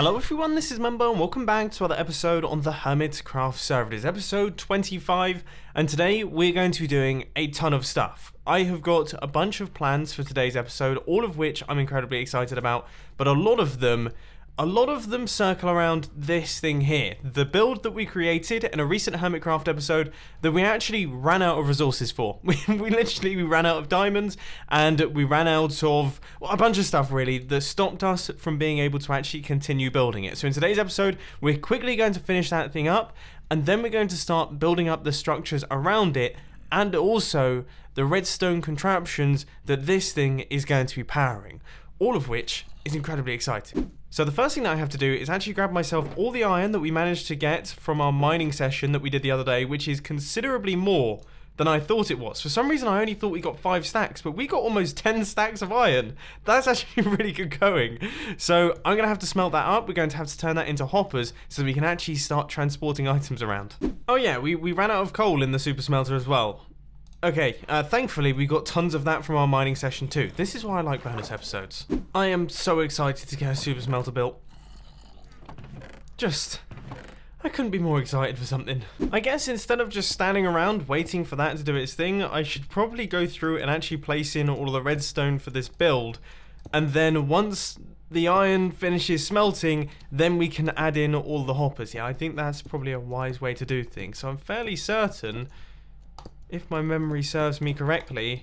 Hello everyone, this is Mumbo and welcome back to another episode on the Hermitcraft server. It is episode 25 and today we're going to be doing a ton of stuff. I have got a bunch of plans for today's episode, all of which I'm incredibly excited about, but a lot of them circle around this thing here. The build that we created in a recent Hermitcraft episode that we actually ran out of resources for. We literally ran out of diamonds and we ran out of a bunch of stuff really that stopped us from being able to actually continue building it. So in today's episode, we're quickly going to finish that thing up and then we're going to start building up the structures around it and also the redstone contraptions that this thing is going to be powering. All of which is incredibly exciting. So the first thing that I have to do is actually grab myself all the iron that we managed to get from our mining session that we did the other day, which is considerably more than I thought it was. For some reason I only thought we got 5 stacks, but we got almost 10 stacks of iron. That's actually really good going. So I'm going to have to smelt that up. We're going to have to turn that into hoppers so that we can actually start transporting items around. Oh yeah, we ran out of coal in the super smelter as well. Okay, thankfully we got tons of that from our mining session too. This is why I like bonus episodes. I am so excited to get a super smelter built. I couldn't be more excited for something. I guess instead of just standing around waiting for that to do its thing, I should probably go through and actually place in all of the redstone for this build. And then once the iron finishes smelting, then we can add in all the hoppers. Yeah, I think that's probably a wise way to do things. So I'm fairly certain, if my memory serves me correctly,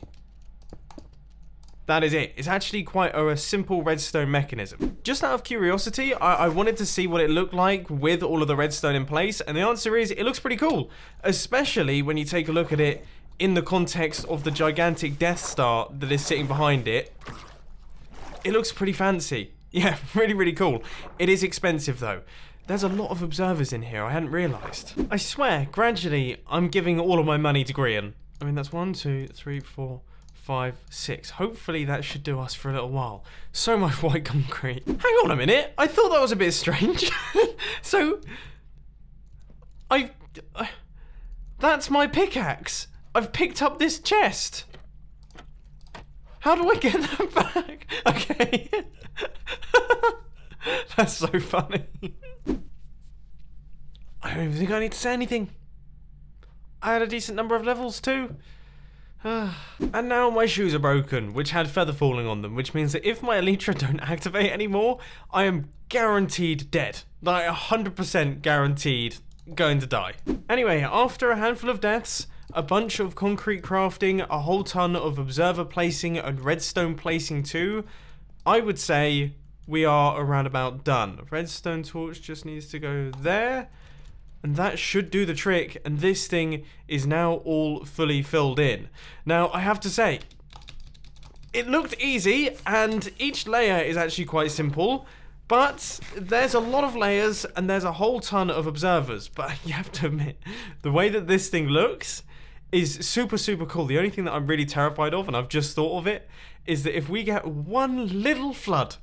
that is it. It's actually quite a simple redstone mechanism. Just out of curiosity, I wanted to see what it looked like with all of the redstone in place, and the answer is it looks pretty cool, especially when you take a look at it in the context of the gigantic Death Star that is sitting behind it. It looks pretty fancy. Yeah, really, really cool. It is expensive though. There's a lot of observers in here, I hadn't realised. I swear, gradually, I'm giving all of my money to Grian. I mean, that's 1, 2, 3, 4, 5, 6. Hopefully that should do us for a little while. So much white concrete. Hang on a minute, I thought that was a bit strange. So, that's my pickaxe. I've picked up this chest. How do I get that back? Okay. That's so funny. I don't even think I need to say anything. I had a decent number of levels too. And now my shoes are broken, which had feather falling on them, which means that if my elytra don't activate anymore, I am guaranteed dead. Like 100% guaranteed going to die. Anyway, after a handful of deaths, a bunch of concrete crafting, a whole ton of observer placing and redstone placing too, I would say we are around about done. Redstone torch just needs to go there. And that should do the trick, and this thing is now all fully filled in. Now, I have to say, it looked easy, and each layer is actually quite simple, but there's a lot of layers, and there's a whole ton of observers. But you have to admit, the way that this thing looks is super, super cool. The only thing that I'm really terrified of, and I've just thought of it, is that if we get one little flood,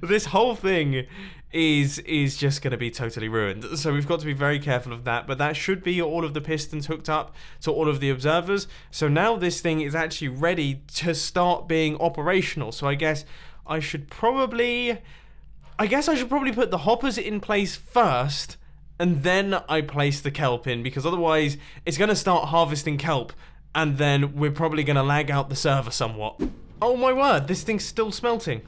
this whole thing is just going to be totally ruined. So we've got to be very careful of that, but that should be all of the pistons hooked up to all of the observers. So now this thing is actually ready to start being operational. So I guess I should probably put the hoppers in place first, and then I place the kelp in, because otherwise it's going to start harvesting kelp, and then we're probably going to lag out the server somewhat. Oh my word, this thing's still smelting.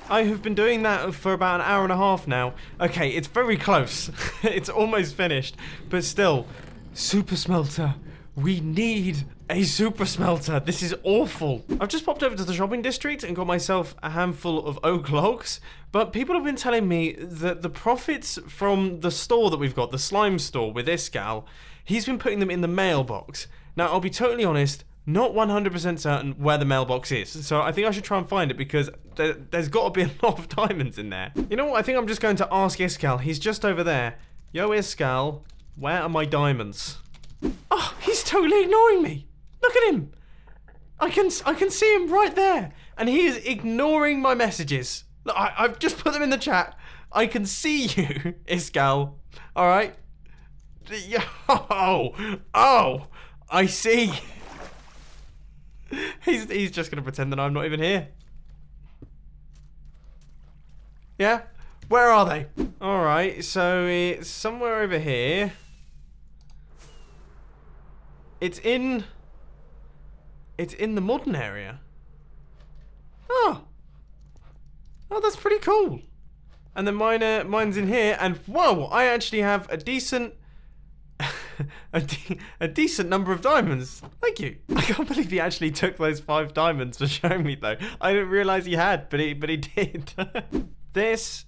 I have been doing that for about an hour and a half now. Okay, it's very close. It's almost finished. But still, super smelter. We need a super smelter. This is awful. I've just popped over to the shopping district and got myself a handful of oak logs. But people have been telling me that the profits from the store that we've got, the slime store with this gal, he's been putting them in the mailbox. Now, I'll be totally honest, not 100% certain where the mailbox is, so I think I should try and find it, because there's got to be a lot of diamonds in there. You know what, I think I'm just going to ask Iskal. He's just over there. Yo, Iskal, where are my diamonds? Oh, he's totally ignoring me. Look at him. I can see him right there, and he is ignoring my messages. Look, I've just put them in the chat. I can see you, Iskal. All right. Oh, I see. He's just gonna pretend that I'm not even here. Yeah? Where are they? Alright, so it's somewhere over here. It's in the modern area. Oh. Oh, that's pretty cool. And then mine's in here, and whoa, I actually have a decent a decent number of diamonds. Thank you. I can't believe he actually took those 5 diamonds for showing me though. I didn't realize he had, but he did. This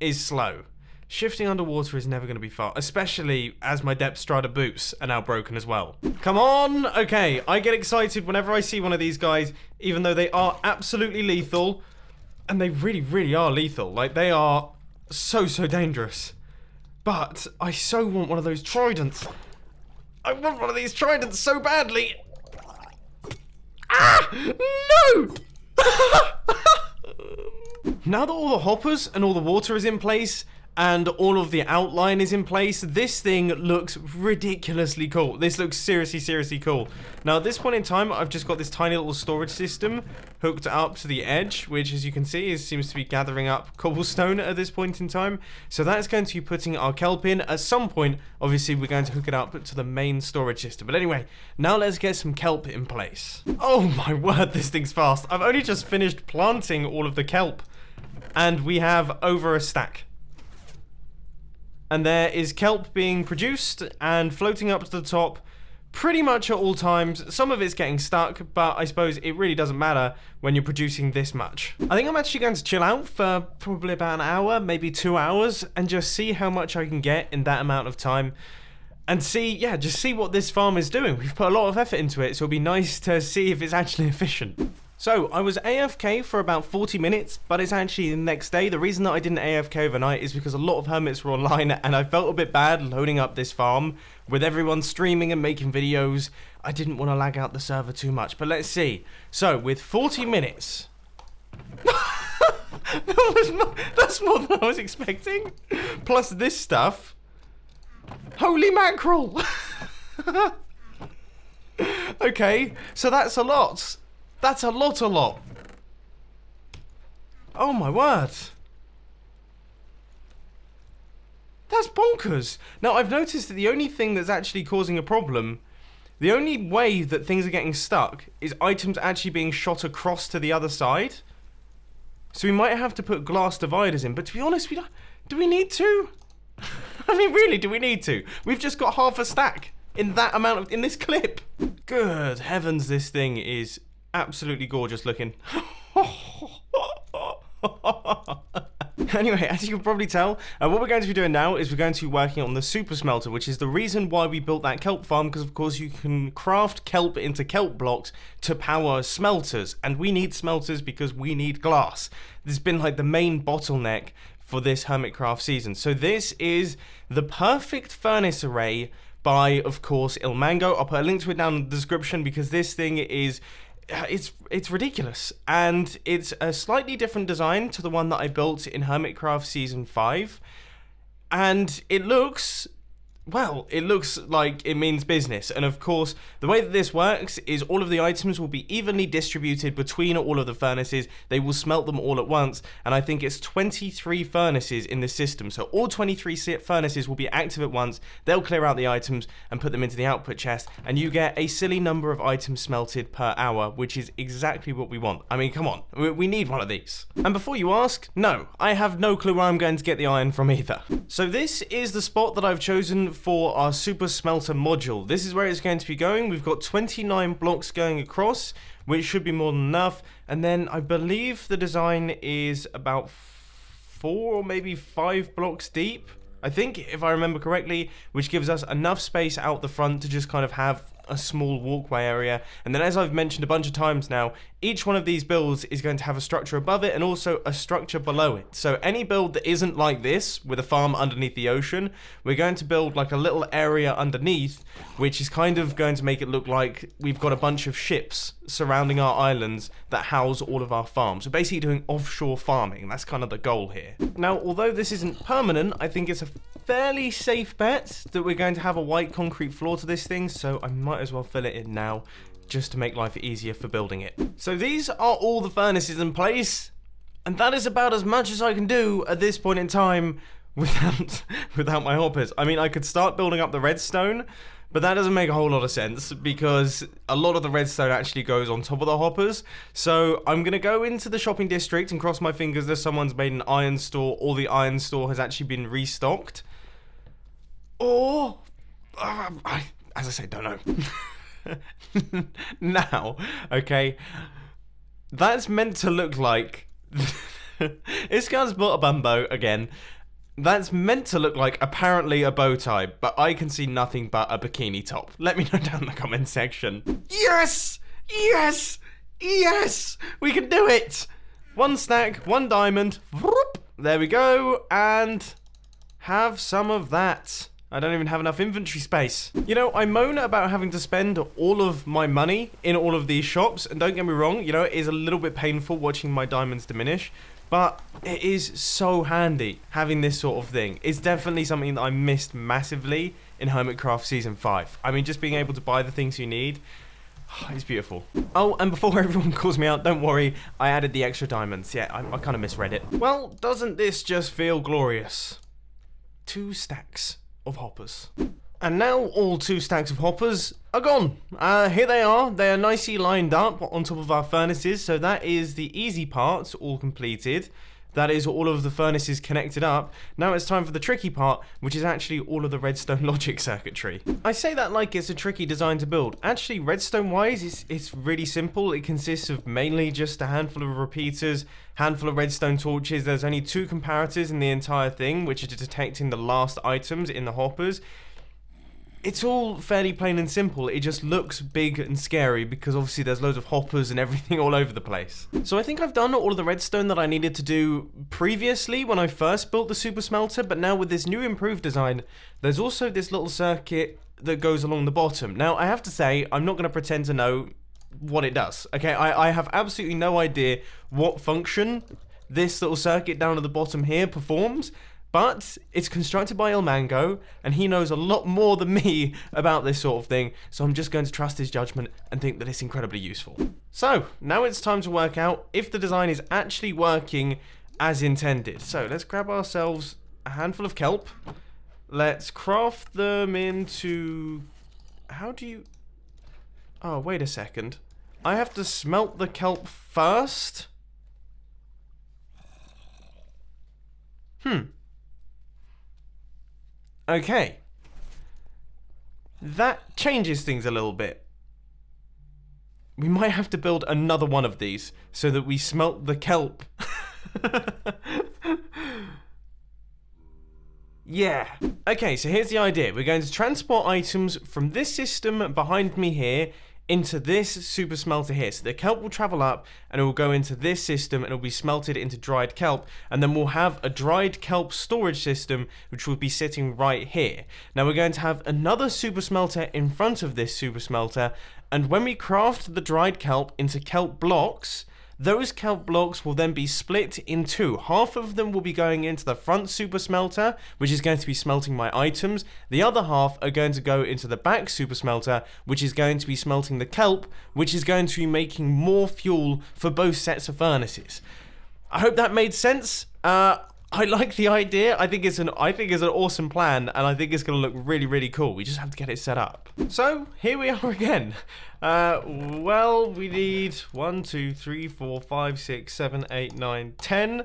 is slow. Shifting underwater is never going to be fun, especially as my Depth Strider boots are now broken as well. Come on! Okay, I get excited whenever I see one of these guys, even though they are absolutely lethal. And they really, really are lethal. Like, they are so dangerous. But I so want one of those tridents. I want one of these tridents so badly. Ah! No! Now that all the hoppers and all the water is in place, and all of the outline is in place, this thing looks ridiculously cool. This looks seriously cool. Now, at this point in time, I've just got this tiny little storage system hooked up to the edge, which, as you can see, seems to be gathering up cobblestone at this point in time. So that's going to be putting our kelp in. At some point, obviously, we're going to hook it up to the main storage system. But anyway, now let's get some kelp in place. Oh my word, this thing's fast. I've only just finished planting all of the kelp, and we have over a stack. And there is kelp being produced and floating up to the top pretty much at all times. Some of it's getting stuck, but I suppose it really doesn't matter when you're producing this much. I think I'm actually going to chill out for probably about an hour, maybe 2 hours, and just see how much I can get in that amount of time. And see, yeah, just see what this farm is doing. We've put a lot of effort into it, so it'll be nice to see if it's actually efficient. So, I was AFK for about 40 minutes, but it's actually the next day. The reason that I didn't AFK overnight is because a lot of hermits were online, and I felt a bit bad loading up this farm with everyone streaming and making videos. I didn't want to lag out the server too much, but let's see. So, with 40 minutes... That's more than I was expecting. Plus this stuff. Holy mackerel! Okay, so that's a lot. That's a lot. Oh my word. That's bonkers. Now, I've noticed that the only thing that's actually causing a problem, the only way that things are getting stuck, is items actually being shot across to the other side. So we might have to put glass dividers in, but to be honest, we don't. Do we need to? I mean, really, do we need to? We've just got half a stack in that amount of, in this clip. Good heavens, this thing is absolutely gorgeous looking. Anyway, as you can probably tell, what we're going to be doing now is we're going to be working on the super smelter, which is the reason why we built that kelp farm, because of course you can craft kelp into kelp blocks to power smelters, and we need smelters because we need glass. This has been like the main bottleneck for this Hermitcraft season. So this is the perfect furnace array by, of course, Ilmango. I'll put a link to it down in the description because this thing is... It's ridiculous, and it's a slightly different design to the one that I built in Hermitcraft Season 5, and it looks, well, it looks like it means business. And of course, the way that this works is all of the items will be evenly distributed between all of the furnaces. They will smelt them all at once, and I think it's 23 furnaces in this system. So all 23 furnaces will be active at once. They'll clear out the items and put them into the output chest, and you get a silly number of items smelted per hour, which is exactly what we want. I mean, come on, we need one of these. And before you ask, no, I have no clue where I'm going to get the iron from either. So this is the spot that I've chosen for our super smelter module. This is where it's going to be going. We've got 29 blocks going across, which should be more than enough. And then I believe the design is about 4 or maybe 5 blocks deep, I think, if I remember correctly, which gives us enough space out the front to just kind of have a small walkway area. And then, as I've mentioned a bunch of times now, each one of these builds is going to have a structure above it and also a structure below it. So any build that isn't like this, with a farm underneath the ocean, we're going to build like a little area underneath, which is kind of going to make it look like we've got a bunch of ships surrounding our islands that house all of our farms. So basically doing offshore farming. That's kind of the goal here. Now, although this isn't permanent, I think it's a fairly safe bet that we're going to have a white concrete floor to this thing, so I might as well fill it in now, just to make life easier for building it. So these are all the furnaces in place. And that is about as much as I can do at this point in time without my hoppers. I mean, I could start building up the redstone, but that doesn't make a whole lot of sense because a lot of the redstone actually goes on top of the hoppers. So I'm going to go into the shopping district and cross my fingers that someone's made an iron store or the iron store has actually been restocked. Or, as I say, don't know. Now, okay, that's meant to look like... This guy's built a Mumbo again. That's meant to look like apparently a bow tie, but I can see nothing but a bikini top. Let me know down in the comment section. Yes! Yes! Yes! We can do it! 1 stack, 1 diamond. Whoop, there we go. And have some of that. I don't even have enough inventory space. You know, I moan about having to spend all of my money in all of these shops, and don't get me wrong, you know, it is a little bit painful watching my diamonds diminish, but it is so handy having this sort of thing. It's definitely something that I missed massively in Hermitcraft Season 5. I mean, just being able to buy the things you need, it's beautiful. Oh, and before everyone calls me out, don't worry, I added the extra diamonds. Yeah, I kind of misread it. Well, doesn't this just feel glorious? 2 stacks of hoppers. And now all 2 stacks of hoppers are gone. Here they are. They are nicely lined up on top of our furnaces. So that is the easy part, all completed. That is all of the furnaces connected up. Now it's time for the tricky part, which is actually all of the redstone logic circuitry. I say that like it's a tricky design to build. Actually, redstone-wise, it's really simple. It consists of mainly just a handful of repeaters, handful of redstone torches. There's only 2 comparators in the entire thing, which are detecting the last items in the hoppers. It's all fairly plain and simple. It just looks big and scary because obviously there's loads of hoppers and everything all over the place. So I think I've done all of the redstone that I needed to do previously when I first built the super smelter, but now with this new improved design, there's also this little circuit that goes along the bottom. Now I have to say, I'm not going to pretend to know what it does. Okay, I have absolutely no idea what function this little circuit down at the bottom here performs. But it's constructed by Mango, and he knows a lot more than me about this sort of thing, so I'm just going to trust his judgment and think that it's incredibly useful. So, now it's time to work out if the design is actually working as intended. So, let's grab ourselves a handful of kelp. Let's craft them into... How do you... Oh, wait a second. I have to smelt the kelp first? Okay. That changes things a little bit. We might have to build another one of these so that we smelt the kelp. Yeah. Okay, so here's the idea. We're going to transport items from this system behind me here into this super smelter here. So the kelp will travel up and it will go into this system and it will be smelted into dried kelp, and then we'll have a dried kelp storage system which will be sitting right here. Now we're going to have another super smelter in front of this super smelter, and when we craft the dried kelp into kelp blocks, those kelp blocks will then be split in 2. Half of them will be going into the front super smelter, which is going to be smelting my items. The other half are going to go into the back super smelter, which is going to be smelting the kelp, which is going to be making more fuel for both sets of furnaces. I hope that made sense. I like the idea. I think it's an awesome plan, and I think it's going to look really, really cool. We just have to get it set up. So here we are again. Well, we need 1, 2, 3, 4, 5, 6, 7, 8, 9, 10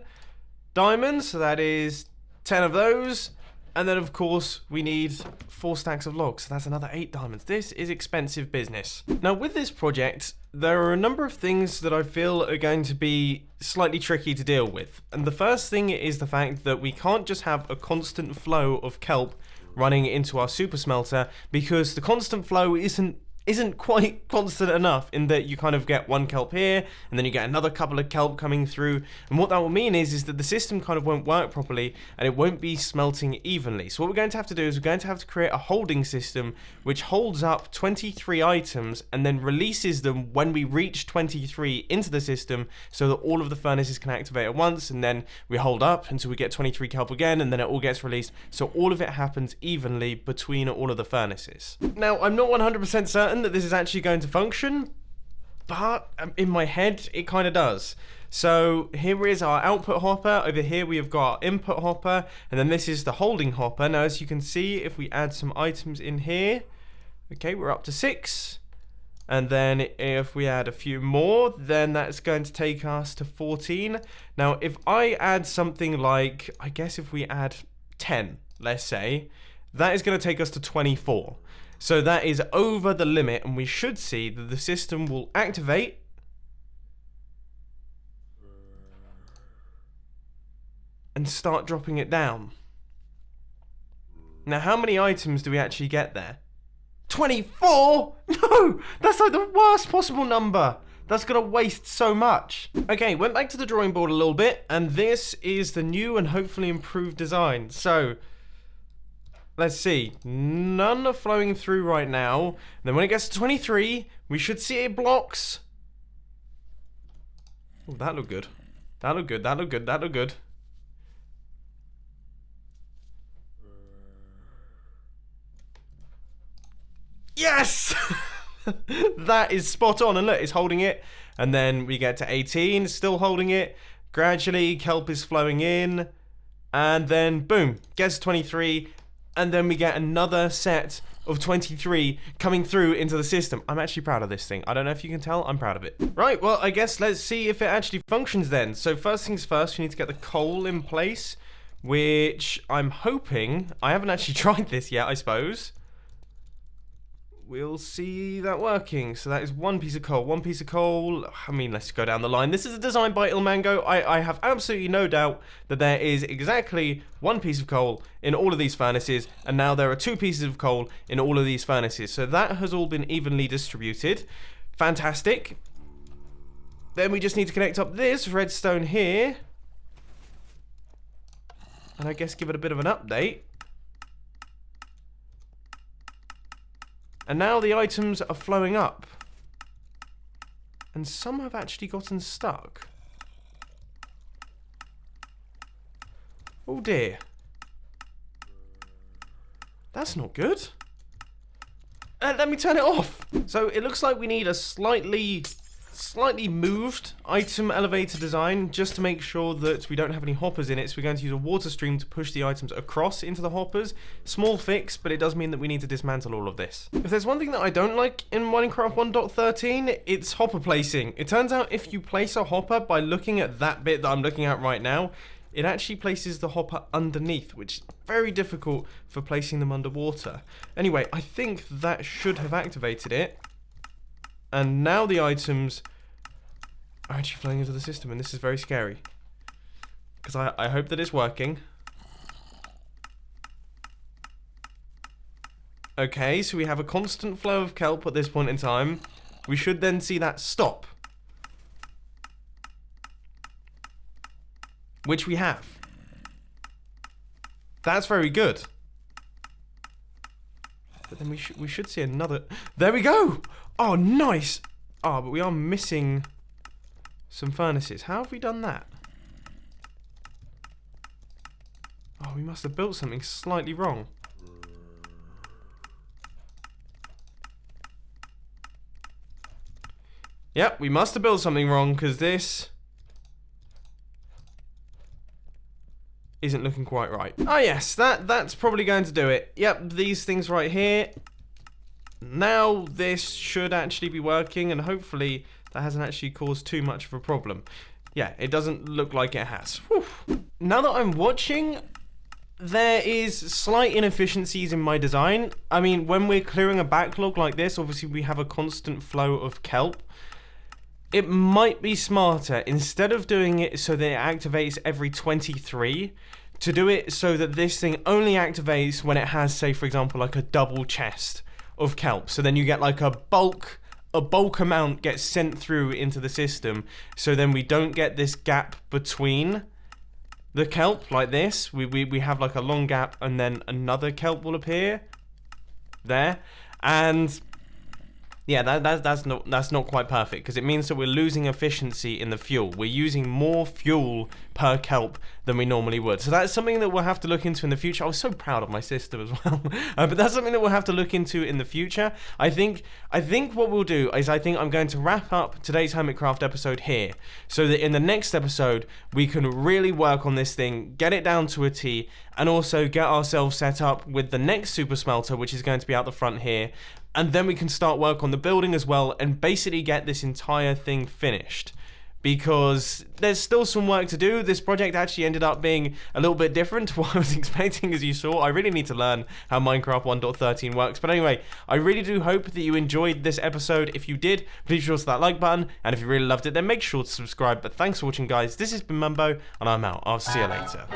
diamonds. So that is 10 of those. And then, of course, we need 4 stacks of logs. So that's another 8 diamonds. This is expensive business. Now, with this project, there are a number of things that I feel are going to be slightly tricky to deal with. And the first thing is the fact that we can't just have a constant flow of kelp running into our super smelter, because the constant flow isn't quite constant enough, in that you kind of get 1 kelp here and then you get another couple of kelp coming through, and what that will mean is that the system kind of won't work properly and it won't be smelting evenly. So what we're going to have to do is we're going to have to create a holding system which holds up 23 items and then releases them when we reach 23 into the system, so that all of the furnaces can activate at once, and then we hold up until we get 23 kelp again, and then it all gets released, so all of it happens evenly between all of the furnaces. Now, I'm not 100% certain that this is actually going to function, but in my head, it kind of does. So here is our output hopper. Over here we have got our input hopper, and then this is the holding hopper. Now, as you can see, if we add some items in here, okay, we're up to 6. And then if we add a few more, then that's going to take us to 14. Now, if I add something like, I guess if we add 10, let's say, that is going to take us to 24. So that is over the limit, and we should see that the system will activate. And start dropping it down. Now, how many items do we actually get there? 24? No! That's like the worst possible number. That's gonna waste so much. Okay, went back to the drawing board a little bit, and this is the new and hopefully improved design. So, let's see. None are flowing through right now. Then when it gets to 23, we should see it blocks. Oh, that looked good. That looked good, that looked good, that looked good. Yes! That is spot on, and look, it's holding it. And then we get to 18, still holding it. Gradually, kelp is flowing in. And then, boom, gets to 23. And then we get another set of 23 coming through into the system. I'm actually proud of this thing. I don't know if you can tell, I'm proud of it. Right, well, I guess let's see if it actually functions then. So first things first, we need to get the coal in place, which I'm hoping, I haven't actually tried this yet, I suppose. We'll see that working. So that is one piece of coal. One piece of coal. I mean, let's go down the line. This is a design by Ilmango. I have absolutely no doubt that there is exactly one piece of coal in all of these furnaces, and now there are 2 pieces of coal in all of these furnaces. So that has all been evenly distributed. Fantastic. Then we just need to connect up this redstone here. And I guess give it a bit of an update. And now the items are flowing up. And some have actually gotten stuck. Oh dear. That's not good. Let me turn it off. So it looks like we need a slightly moved item elevator design just to make sure that we don't have any hoppers in it. So we're going to use a water stream to push the items across into the hoppers. Small fix, but it does mean that we need to dismantle all of this. If there's one thing that I don't like in Minecraft 1.13, it's hopper placing. It turns out if you place a hopper by looking at that bit that I'm looking at right now, it actually places the hopper underneath, which is very difficult for placing them underwater. Anyway, I think that should have activated it. And now the items are actually flowing into the system, and this is very scary. Because I hope that it's working. Okay, so we have a constant flow of kelp at this point in time. We should then see that stop. Which we have. That's very good. But then we should see another... There we go! Oh, nice! Oh, but we are missing some furnaces. How have we done that? Oh, we must have built something slightly wrong. Yep, we must have built something wrong, because this isn't looking quite right. Oh yes, that's probably going to do it. Yep, these things right here. Now this should actually be working, and hopefully that hasn't actually caused too much of a problem. Yeah, it doesn't look like it has. Whew. Now that I'm watching, there is slight inefficiencies in my design. I mean, when we're clearing a backlog like this, obviously we have a constant flow of kelp. It might be smarter, instead of doing it so that it activates every 23, to do it so that this thing only activates when it has, say, for example, like a double chest of kelp. So then you get like a bulk amount gets sent through into the system. So then we don't get this gap between the kelp like this. We have like a long gap, and then another kelp will appear there. And Yeah, that's not quite perfect, because it means that we're losing efficiency in the fuel. We're using more fuel per kelp than we normally would. So that's something that we'll have to look into in the future. I was so proud of my sister as well. But that's something that we'll have to look into in the future. I think what we'll do is I'm going to wrap up today's Hermitcraft episode here, so that in the next episode we can really work on this thing, get it down to a T, and also get ourselves set up with the next super smelter, which is going to be out the front here. And then we can start work on the building as well, and basically get this entire thing finished. Because there's still some work to do. This project actually ended up being a little bit different to what I was expecting, as you saw. I really need to learn how Minecraft 1.13 works. But anyway, I really do hope that you enjoyed this episode. If you did, please sure to that like button. And if you really loved it, then make sure to subscribe. But thanks for watching, guys. This has been Mumbo, and I'm out. I'll see you later.